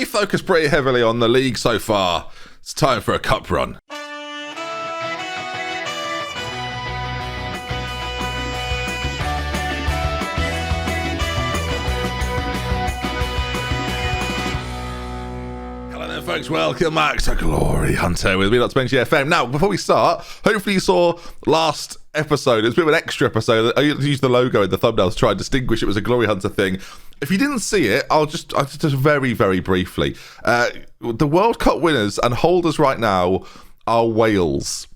focused pretty heavily on the league so far. It's time for a cup run. Folks, welcome back to Glory Hunter with me, DoctorBenjy FM. Now, before we start, hopefully you saw last episode. It was a bit of an extra episode. I used the logo in the thumbnail to try and distinguish it was a Glory Hunter thing. If you didn't see it, I'll just very, very briefly. The World Cup winners and holders right now are Wales.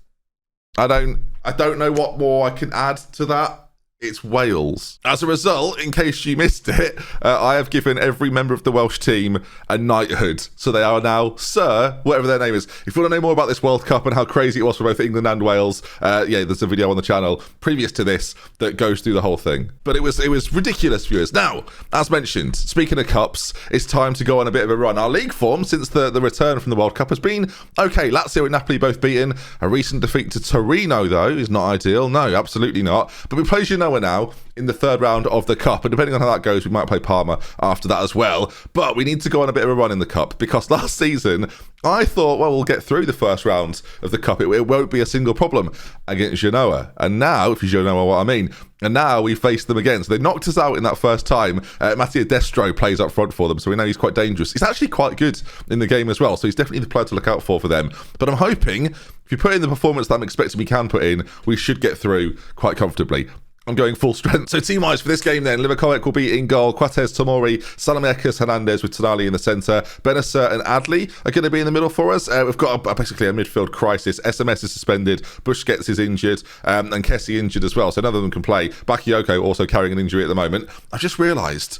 I don't know what more I can add to that. It's Wales. As a result, in case you missed it, I have given every member of the Welsh team a knighthood. So they are now Sir, whatever their name is. If you want to know more about this World Cup and how crazy it was for both England and Wales, there's a video on the channel previous to this that goes through the whole thing. But it was ridiculous, viewers. Now, as mentioned, speaking of cups, it's time to go on a bit of a run. Our league form since the return from the World Cup has been okay. Lazio and Napoli both beaten. A recent defeat to Torino, though, is not ideal. No, absolutely not. But we play Genoa now in the third round of the Cup, and depending on how that goes, we might play Parma after that as well. But we need to go on a bit of a run in the Cup, because last season I thought, well, we'll get through the first round of the Cup. It won't be a single problem against Genoa. And now, if you know what I mean, and now we face them again. So they knocked us out in that first time. Mattia Destro plays up front for them, so we know he's quite dangerous. He's actually quite good in the game as well, so he's definitely the player to look out for them. But I'm hoping, if you put in the performance that I'm expecting we can put in, we should get through quite comfortably. I'm going full strength. So team-wise for this game then, Livakovic will be in goal, Quates, Tomori, Salomekis, Hernandez with Tonali in the centre, Benacer and Adli are going to be in the middle for us. We've got basically a midfield crisis. SMS is suspended, Busquets is injured, and Kessie injured as well, so none of them can play. Bakayoko also carrying an injury at the moment. I've just realised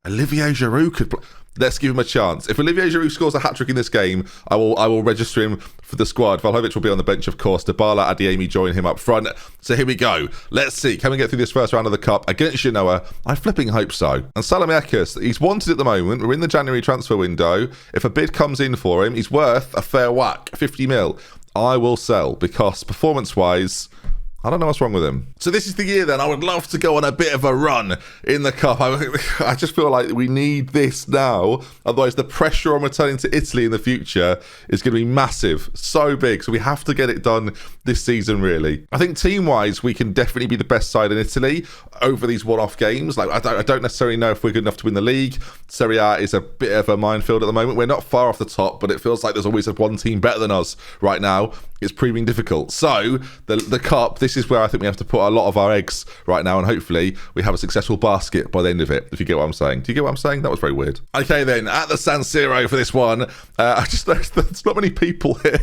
Olivier Giroud could play. Let's give him a chance. If Olivier Giroud scores a hat-trick in this game, I will register him for the squad. Vlahovic will be on the bench, of course. Dybala, Adeyemi join him up front. So here we go. Let's see. Can we get through this first round of the Cup against Genoa? I flipping hope so. And Salomekis, he's wanted at the moment. We're in the January transfer window. If a bid comes in for him, he's worth a fair whack, 50 mil. I will sell, because performance-wise, I don't know what's wrong with him. So this is the year then. I would love to go on a bit of a run in the Cup. I just feel like we need this now. Otherwise, the pressure on returning to Italy in the future is going to be massive. So big. So we have to get it done this season, really. I think team-wise, we can definitely be the best side in Italy over these one-off games. Like I don't necessarily know if we're good enough to win the league. Serie A is a bit of a minefield at the moment. We're not far off the top, but it feels like there's always one team better than us right now. It's proving difficult. So the Cup, this is where I think we have to put a lot of our eggs right now, and hopefully we have a successful basket by the end of it, if you get what I'm saying. Do you get what I'm saying? That was very weird. Okay then, at the San Siro for this one, I just noticed there's not many people here.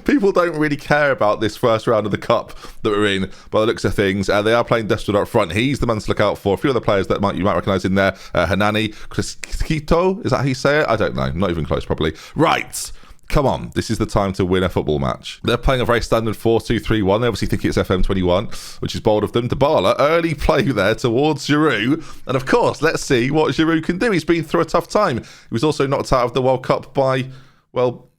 People don't really care about this first round of the Cup that we're in, by the looks of things. They are playing Destro up front. He's the man to look out for. A few other players that you might recognise in there. Hernani, Crisquito, is that how you say it? I don't know. Not even close, probably. Right. Come on, this is the time to win a football match. They're playing a very standard 4-2-3-1. They obviously think it's FM22, which is bold of them. Dybala, early play there towards Giroud. And of course, let's see what Giroud can do. He's been through a tough time. He was also knocked out of the World Cup by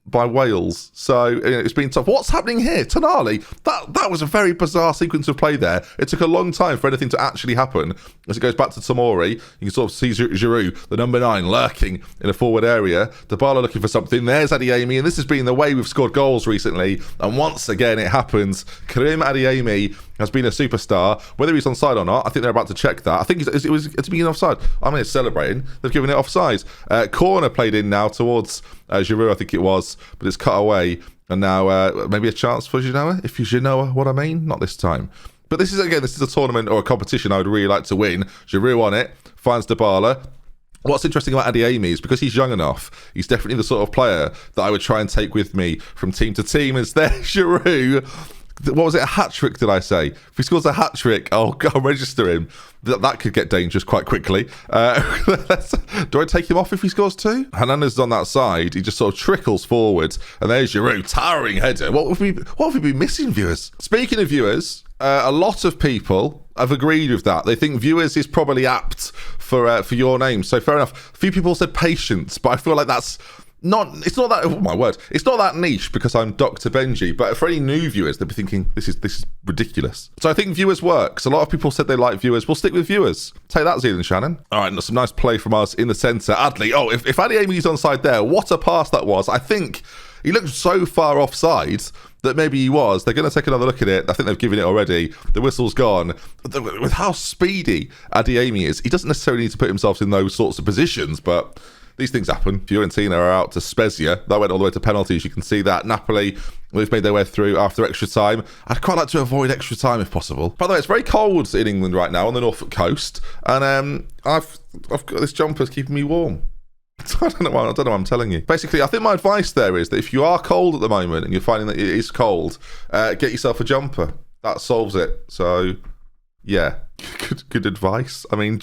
Wales. So it's been tough. What's happening here? Tonali. That was a very bizarre sequence of play there. It took a long time for anything to actually happen. As it goes back to Tomori, you can sort of see Giroud, the number 9, lurking in a forward area. Dybala looking for something. There's Adeyemi, and this has been the way we've scored goals recently. And once again, it happens. Karim Adeyemi has been a superstar. Whether he's onside or not, I think they're about to check that. I think it's been offside. I mean, it's celebrating. They've given it offside. Corner played in now towards Giroud, I think it was, but it's cut away. And now maybe a chance for Genoa, if you Genoa what I mean. Not this time. But this is a tournament or a competition I would really like to win. Giroud on it, finds Dybala. What's interesting about Adeyemi is because he's young enough, he's definitely the sort of player that I would try and take with me from team to team. Is there Giroud? What was it, a hat-trick, did I say? If he scores a hat-trick, I'll register him. That could get dangerous quite quickly. Do I take him off if he scores 2? Hernandez is on that side. He just sort of trickles forward. And there's Giroud, towering header. What have we been missing, viewers? Speaking of viewers, a lot of people have agreed with that. They think viewers is probably apt for your name. So fair enough. A few people said patience, but I feel like that's it's not that, oh my word, it's not that niche because I'm DoctorBenjy, but for any new viewers, they'll be thinking, this is ridiculous. So I think viewers works. A lot of people said they like viewers. We'll stick with viewers. Take that, Zealand Shannon. All right, some nice play from us in the centre. Adley, if Adeyemi's onside there, what a pass that was. I think he looked so far offside that maybe he was. They're going to take another look at it. I think they've given it already. The whistle's gone. With how speedy Adeyemi is, he doesn't necessarily need to put himself in those sorts of positions, but these things happen. Fiorentina are out to Spezia. That went all the way to penalties. You can see that. Napoli, they've made their way through after extra time. I'd quite like to avoid extra time if possible. By the way, it's very cold in England right now on the Norfolk coast, and I've got this jumper's keeping me warm. I don't know why I'm telling you. Basically, I think my advice there is that if you are cold at the moment and you're finding that it is cold, get yourself a jumper. That solves it. So, yeah, good advice. I mean,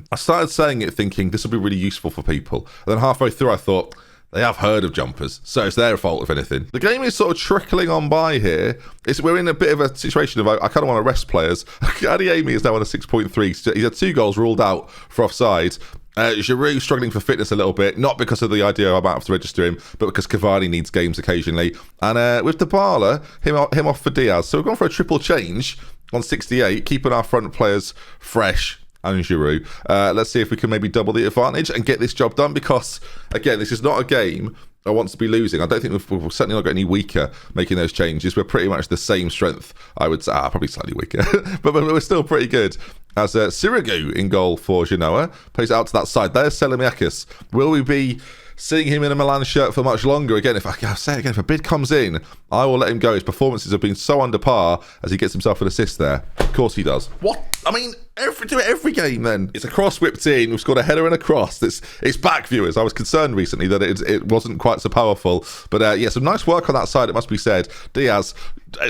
I started saying it thinking this will be really useful for people. And then halfway through, I thought, they have heard of jumpers, so it's their fault, if anything. The game is sort of trickling on by here. We're in a bit of a situation of, I kind of want to rest players. Adeyemi is now on a 6.3. He's had 2 goals ruled out for offside. Giroud struggling for fitness a little bit, not because of the idea I might have to register him, but because Cavani needs games occasionally. And with Dybala, him off for Diaz. So we've gone for a triple change on 68, keeping our front players fresh. And Giroud. Let's see if we can maybe double the advantage and get this job done, because, again, this is not a game I want to be losing. I don't think we've certainly not got any weaker making those changes. We're pretty much the same strength, I would say. Probably slightly weaker, but we're still pretty good. As Sirigu in goal for Genoa, plays out to that side. There's Selemiakis. Will we be seeing him in a Milan shirt for much longer? Again, if a bid comes in, I will let him go. His performances have been so under par as he gets himself an assist there. Of course he does. What? I mean, every game then. It's a cross whipped in. We've scored a header and a cross. It's back, viewers. I was concerned recently that it wasn't quite so powerful. But some nice work on that side, it must be said. Diaz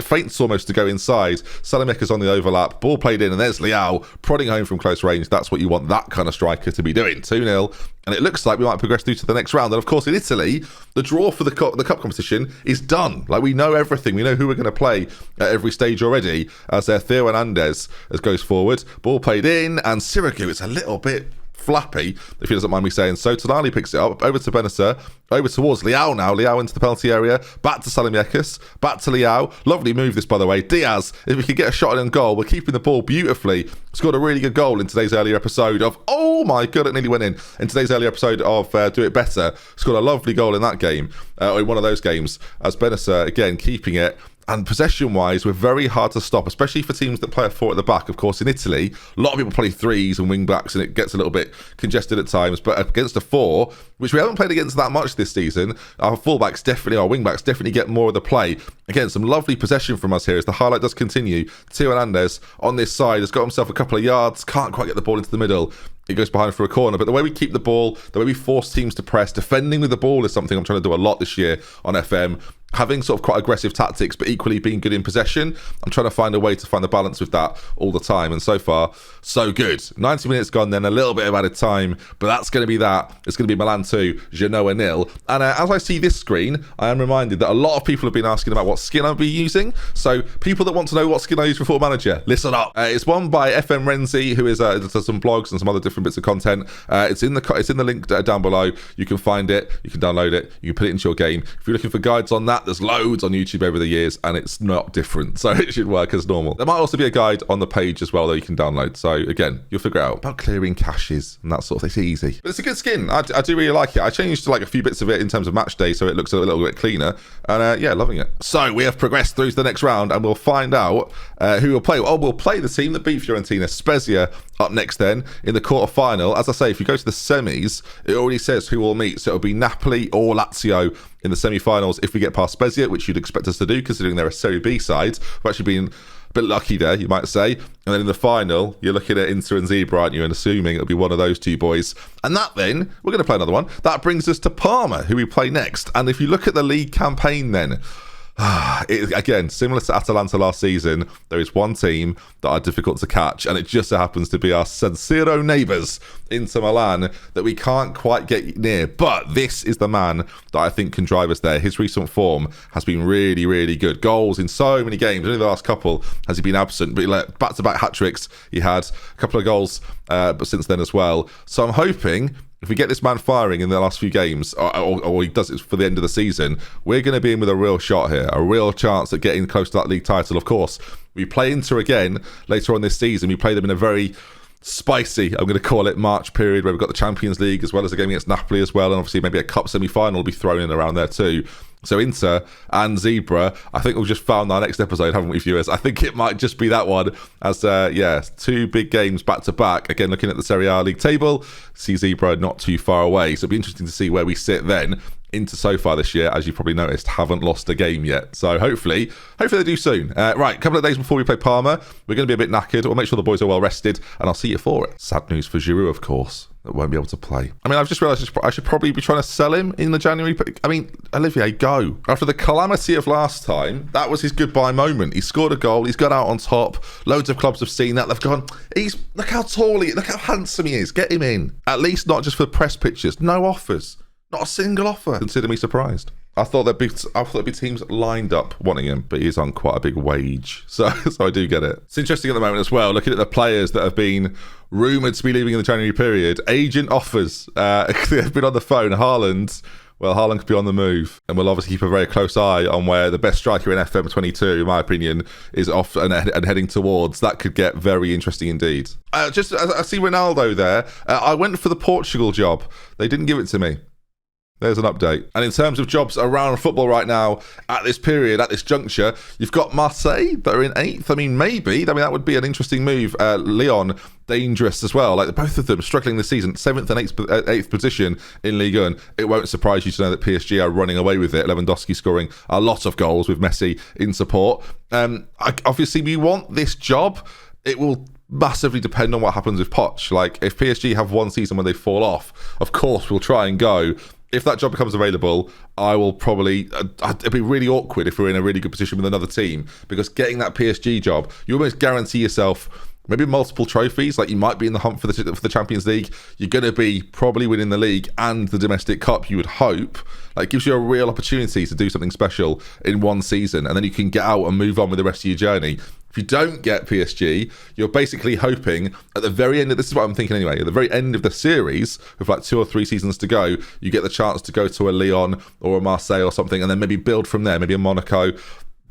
feints almost to go inside. Salamaker's on the overlap. Ball played in, and there's Leao prodding home from close range. That's what you want that kind of striker to be doing. 2-0. And it looks like we might progress through to the next round. And of course, in Italy, the draw for the cup competition is done. Like, we know everything. We know who we're going to play at every stage already. As Theo Hernandez goes forward. Ball played in, and Sirigu, it's a little bit flappy, if he doesn't mind me saying so. Tonali picks it up, over to Benacer, over towards Leao now. Leao into the penalty area, back to Salimiakis, back to Leao. Lovely move this, by the way. Diaz, if we could get a shot on goal, we're keeping the ball beautifully. Scored a really good goal in today's earlier episode of, oh my god, it nearly went in today's earlier episode of Do It Better. Scored a lovely goal in that game, or in one of those games, as Benacer, again, keeping it. And possession-wise, we're very hard to stop, especially for teams that play a 4 at the back. Of course, in Italy, a lot of people play 3s and wing-backs, and it gets a little bit congested at times. But against a 4, which we haven't played against that much this season, our full-backs definitely, our wing-backs definitely get more of the play. Again, some lovely possession from us here as the highlight does continue. Theo Hernandez on this side has got himself a couple of yards, can't quite get the ball into the middle. It goes behind for a corner. But the way we keep the ball, the way we force teams to press, defending with the ball is something I'm trying to do a lot this year on FM. Having sort of quite aggressive tactics, but equally being good in possession. I'm trying to find a way to find the balance with that all the time. And so far, so good. 90 minutes gone, then a little bit of added time. But that's going to be that. It's going to be Milan 2, Genoa 0. And as I see this screen, I am reminded that a lot of people have been asking about what skin I'll be using. So people that want to know what skin I use for Football Manager, listen up. It's one by FM22, who does some blogs and some other different bits of content. It's in the link down below. You can find it. You can download it. You can put it into your game. If you're looking for guides on that, there's loads on YouTube over the years, and it's not different, so it should work as normal. There might also be a guide on the page as well that you can download, so again, you'll figure out about clearing caches and that sort of thing. It's easy, but it's a good skin. I do really like it. I changed like a few bits of it in terms of match day, so it looks a little bit cleaner, and yeah, loving it. So we have progressed through to the next round, and we'll find out who will play. We'll play the team that beat Fiorentina, Spezia, up next then in the quarter-final. As I say, if you go to the semis, it already says who will meet, so it'll be Napoli or Lazio in the semi-finals if we get past Spezia, which you'd expect us to do considering they're a Serie B side. We've actually been a bit lucky there, you might say. And then in the final, you're looking at Inter and Zebra, aren't you? And assuming it'll be one of those two boys. And that then, we're going to play another one. That brings us to Parma, who we play next. And if you look at the league campaign then, again, similar to Atalanta last season, there is one team that are difficult to catch, and it just so happens to be our San Siro neighbours, Inter Milan, that we can't quite get near. But this is the man that I think can drive us there. His recent form has been really, really good. Goals in so many games. Only the last couple has he been absent, but like back-to-back hat-tricks. He had a couple of goals but since then as well. So I'm hoping if we get this man firing in the last few games, or he does it for the end of the season, we're going to be in with a real shot here, a real chance at getting close to that league title. Of course, we play Inter again later on this season. We play them in a very spicy, I'm going to call it, March period, where we've got the Champions League as well as a game against Napoli as well, and obviously maybe a cup semi-final will be thrown in around there too. So Inter and Zebra, I think we've just found our next episode, haven't we, viewers? I think it might just be that one, as two big games back to back. Again, looking at the Serie A league table, see Zebra not too far away, so it'll be interesting to see where we sit then. Inter so far this year, as you probably noticed, haven't lost a game yet. So hopefully they do soon. Right, a couple of days before we play Parma, we're going to be a bit knackered. We'll make sure the boys are well rested, and I'll see you for it. Sad news for Giroud, of course, that won't be able to play. I mean, I've just realised I should probably be trying to sell him in the January. I mean, Olivier, go. After the calamity of last time, that was his goodbye moment. He scored a goal. He's got out on top. Loads of clubs have seen that. They've gone, look how tall he is. Look how handsome he is. Get him in. At least not just for press pictures. No offers. Not a single offer. Consider me surprised. I thought there'd be teams lined up wanting him, but he's on quite a big wage. So I do get it. It's interesting at the moment as well, looking at the players that have been rumoured to be leaving in the January period. Agent offers. They've been on the phone. Haaland could be on the move. And we'll obviously keep a very close eye on where the best striker in FM22, in my opinion, is off and heading towards. That could get very interesting indeed. I see Ronaldo there. I went for the Portugal job. They didn't give it to me. There's an update. And in terms of jobs around football right now, at this period, at this juncture, you've got Marseille that are in 8th. I mean, that would be an interesting move. Lyon, dangerous as well. Like, both of them struggling this season, 7th and 8th position in Ligue 1. It won't surprise you to know that PSG are running away with it. Lewandowski scoring a lot of goals with Messi in support. Obviously, we want this job. It will massively depend on what happens with Poch. Like, if PSG have one season where they fall off, of course, we'll try and go. If that job becomes available, I will probably... it'd be really awkward if we're in a really good position with another team, because getting that PSG job, you almost guarantee yourself maybe multiple trophies. Like, you might be in the hunt for the Champions League. You're going to be probably winning the league and the domestic cup, you would hope. Like, it gives you a real opportunity to do something special in one season, and then you can get out and move on with the rest of your journey. If you don't get PSG, you're basically hoping at the very end of, this is what I'm thinking anyway, at the very end of the series, with like 2 or 3 seasons to go, you get the chance to go to a Lyon or a Marseille or something, and then maybe build from there, maybe a Monaco.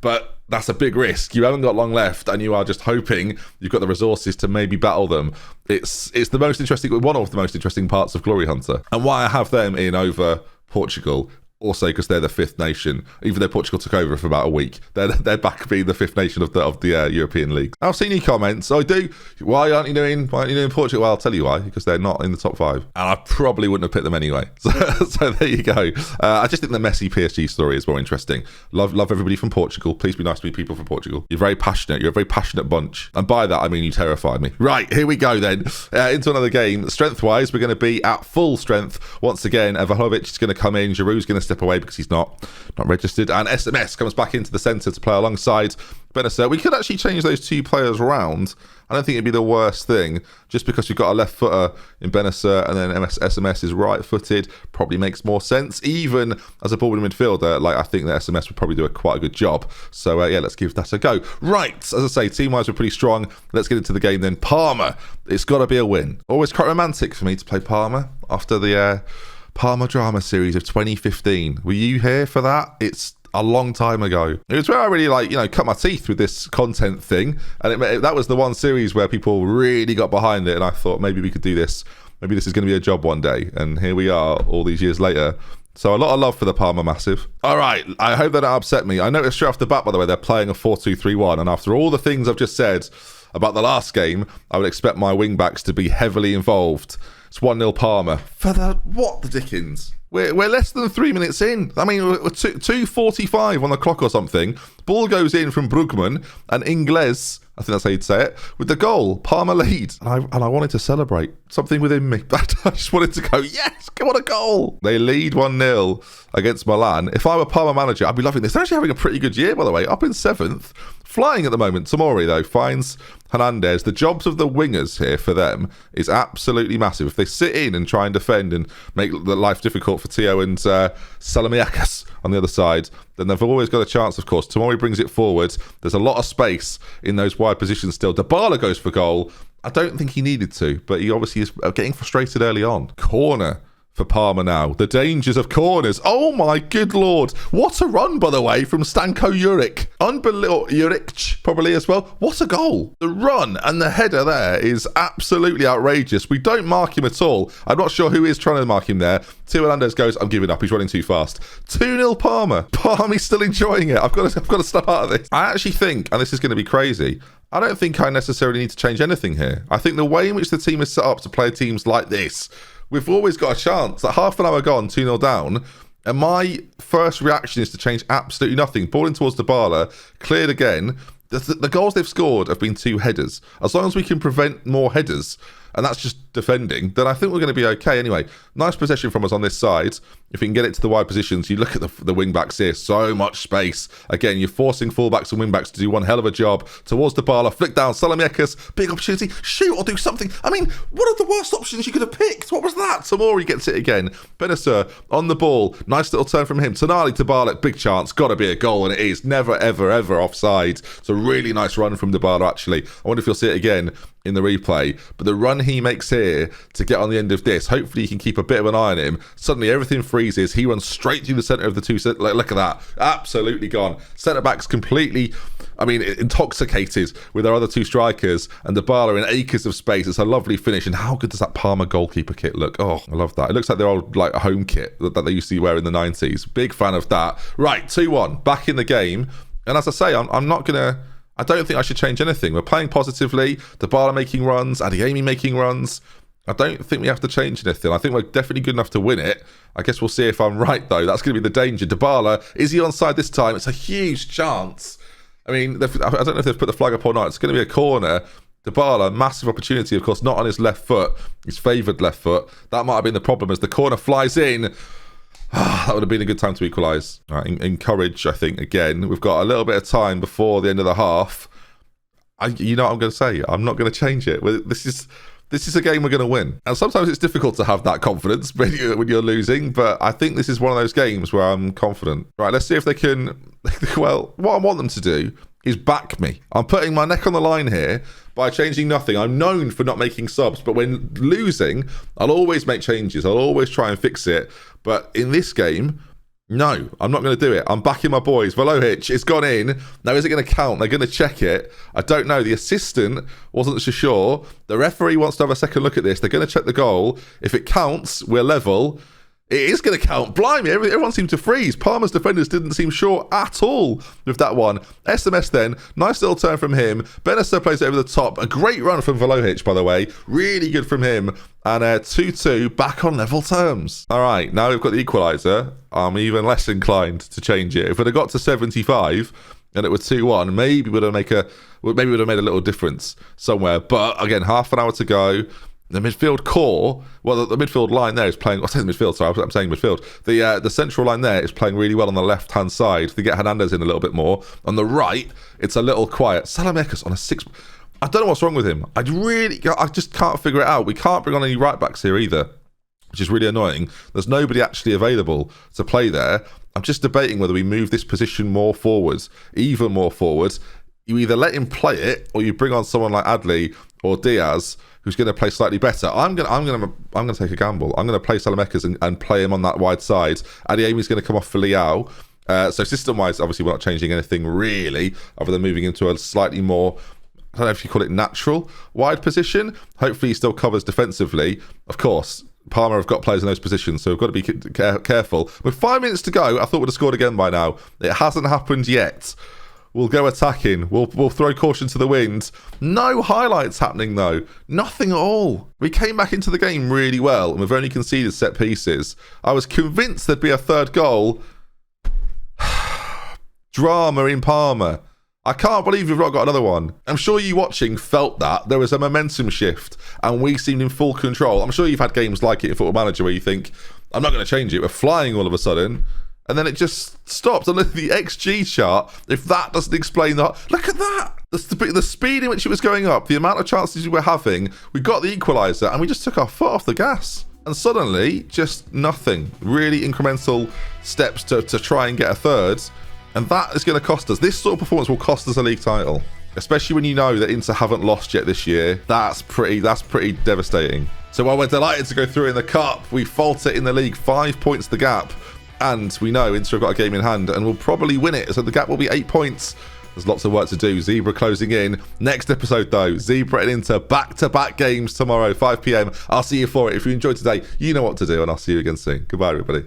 But that's a big risk. You haven't got long left, and you are just hoping you've got the resources to maybe battle them. It's the most interesting, one of the most interesting parts of Glory Hunter, and why I have them in over Portugal. Also, because they're the 5th nation, even though Portugal took over for about a week, they're back being the 5th nation of the European League. I've seen your comments. I do. Why aren't you doing Portugal? Well, I'll tell you why. Because they're not in the top 5, and I probably wouldn't have picked them anyway. So there you go. I just think the Messi PSG story is more interesting. Love everybody from Portugal. Please be nice to people from Portugal. You're very passionate. You're a very passionate bunch, and by that I mean you terrify me. Right, here we go then. Into another game. Strength-wise, we're going to be at full strength once again. Vlahovic is going to come in. Giroud's going to step away because he's not registered, and SMS comes back into the centre to play alongside Benacer. We could actually change those 2 players around. I don't think it'd be the worst thing, just because we've got a left footer in Benacer and then SMS is right footed. Probably makes more sense, even as a ball-winning midfielder. Like, I think that SMS would probably do quite a good job. So let's give that a go. Right, as I say, team-wise we're pretty strong. Let's get into the game then. Parma, it's got to be a win. Always quite romantic for me to play Parma after the Parma drama series of 2015. Were you here for that? It's a long time ago. It was where I really cut my teeth with this content thing, and that was the one series where people really got behind it, and I thought maybe we could do this. Maybe this is going to be a job one day, and here we are all these years later. So a lot of love for the Parma Massive. All right, I hope that upset me. I noticed straight off the bat, by the way, they're playing a 4-2-3-1, and after all the things I've just said about the last game, I would expect my wing-backs to be heavily involved. It's 1-0 Parma. For the Dickens? We're less than 3 minutes in. I mean, we're 2:45 on the clock or something. Ball goes in from Brugman, and Ingles, I think that's how you'd say it, with the goal. Parma lead. And I wanted to celebrate. Something within me. But I just wanted to go, yes, come on, a goal. They lead 1-0 against Milan. If I were Parma manager, I'd be loving this. They're actually having a pretty good year, by the way. Up in 7th. Flying at the moment. Tomori, though, finds Hernandez. The jobs of the wingers here for them is absolutely massive. If they sit in and try and defend and make the life difficult for Tio and Salamiakis on the other side, then they've always got a chance, of course. Tomori brings it forward. There's a lot of space in those wide positions still. Dybala goes for goal. I don't think he needed to, but he obviously is getting frustrated early on. Corner for Parma now. The dangers of corners. Oh my good lord. What a run, by the way, from Stanko Juric. Unbelievable. Juric, probably as well. What a goal. The run and the header there is absolutely outrageous. We don't mark him at all. I'm not sure who is trying to mark him there. Teo Hernandez goes, I'm giving up. He's running too fast. 2-0 Parma. Parma's still enjoying it. I've got to step out of this. I actually think, and this is going to be crazy, I don't think I necessarily need to change anything here. I think the way in which the team is set up to play teams like this, we've always got a chance. At half an hour gone, 2-0 down, and my first reaction is to change absolutely nothing. Ball in towards Dybala, cleared again. The goals they've scored have been 2 headers. As long as we can prevent more headers, and that's just defending, then I think we're going to be okay. Anyway, nice possession from us on this side. If we can get it to the wide positions, you look at the wing backs here, so much space. Again, you're forcing fullbacks and wing backs to do one hell of a job. Towards Dybala, flick down, Salamiekis, big opportunity, shoot or do something. I mean, what are the worst options you could have picked? What was that? Tomori gets it again. Benasser on the ball, nice little turn from him. Tonali to Dybala, big chance, got to be a goal, and it is. Never, ever, ever offside. It's a really nice run from Dybala, actually. I wonder if you'll see it again in the replay, but the run he makes here to get on the end of this, hopefully he can keep a bit of an eye on him. Suddenly everything freezes. He runs straight through the centre of the two. Look at that, absolutely gone. Centre backs completely, I mean, intoxicated with our other two strikers, and Dybala in acres of space. It's a lovely finish. And how good does that Parma goalkeeper kit look? Oh, I love that. It looks like their old home kit that they used to wear in the 90s. Big fan of that. Right, 2-1 back in the game, and as I say, I don't think I should change anything. We're playing positively. Dybala making runs, Adeyemi making runs. I don't think we have to change anything. I think we're definitely good enough to win it. I guess we'll see if I'm right, though. That's going to be the danger. Dybala, is he onside this time? It's a huge chance. I mean, I don't know if they've put the flag up or not. It's going to be a corner. Dybala, massive opportunity, of course, not on his left foot. His favoured left foot. That might have been the problem as the corner flies in. That would have been a good time to equalise. Right, encourage, I think, again. We've got a little bit of time before the end of the half. You know what I'm going to say? I'm not going to change it. This is a game we're going to win. And sometimes it's difficult to have that confidence when you're losing, but I think this is one of those games where I'm confident. Right, let's see if they can... Well, what I want them to do is back me. I'm putting my neck on the line here by changing nothing. I'm known for not making subs, but when losing, I'll always make changes. I'll always try and fix it. But in this game, no, I'm not going to do it. I'm backing my boys. Vlahovic, it's gone in. Now, is it going to count? They're going to check it. I don't know. The assistant wasn't so sure. The referee wants to have a second look at this. They're going to check the goal. If it counts, we're level. It is going to count. Blimey, everyone seemed to freeze. Parma's defenders didn't seem sure at all with that one. SMS then, nice little turn from him. Benasser plays it over the top. A great run from Vlahovic, by the way. Really good from him. And 2-2, back on level terms. All right, now we've got the equaliser. I'm even less inclined to change it. If it had got to 75 and it was 2-1, maybe we'd have made a little difference somewhere. But again, half an hour to go. The midfield core, well, the midfield line there is playing. I say the midfield, sorry, I'm saying midfield. The central line there is playing really well on the left-hand side. They get Hernandez in a little bit more. On the right, it's a little quiet. Salamiekis on a 6. I don't know what's wrong with him. I just can't figure it out. We can't bring on any right-backs here either, which is really annoying. There's nobody actually available to play there. I'm just debating whether we move this position more forwards, even more forwards. You either let him play it, or you bring on someone like Adli or Diaz, who's going to play slightly better. I'm going to take a gamble. I'm going to play Salamiekis and play him on that wide side. Adeyemi's going to come off for Leao. So system-wise, obviously, we're not changing anything really, other than moving into a slightly more, I don't know if you call it natural wide position. Hopefully, he still covers defensively. Of course, Parma have got players in those positions, so we've got to be careful. With 5 minutes to go, I thought we'd have scored again by now. It hasn't happened yet. We'll go attacking. We'll throw caution to the wind. No highlights happening, though. Nothing at all. We came back into the game really well, and we've only conceded set pieces. I was convinced there'd be a third goal. Drama in Parma. I can't believe we've not got another one. I'm sure you watching felt that. There was a momentum shift, and we seemed in full control. I'm sure you've had games like it in Football Manager where you think, I'm not going to change it. We're flying all of a sudden. And then it just stops. And look at the XG chart. If that doesn't explain that, look at that. The speed in which it was going up, the amount of chances we were having, we got the equaliser and we just took our foot off the gas. And suddenly, just nothing. Really incremental steps to try and get a third. And that is going to cost us. This sort of performance will cost us a league title. especially when you know that Inter haven't lost yet this year. That's pretty devastating. So while we're delighted to go through in the cup, we falter in the league, 5 points the gap. And we know Inter have got a game in hand and will probably win it. So the gap will be 8 points. There's lots of work to do. Zebra closing in. Next episode, though, Zebra and Inter back-to-back games tomorrow, 5 p.m. I'll see you for it. If you enjoyed today, you know what to do, and I'll see you again soon. Goodbye, everybody.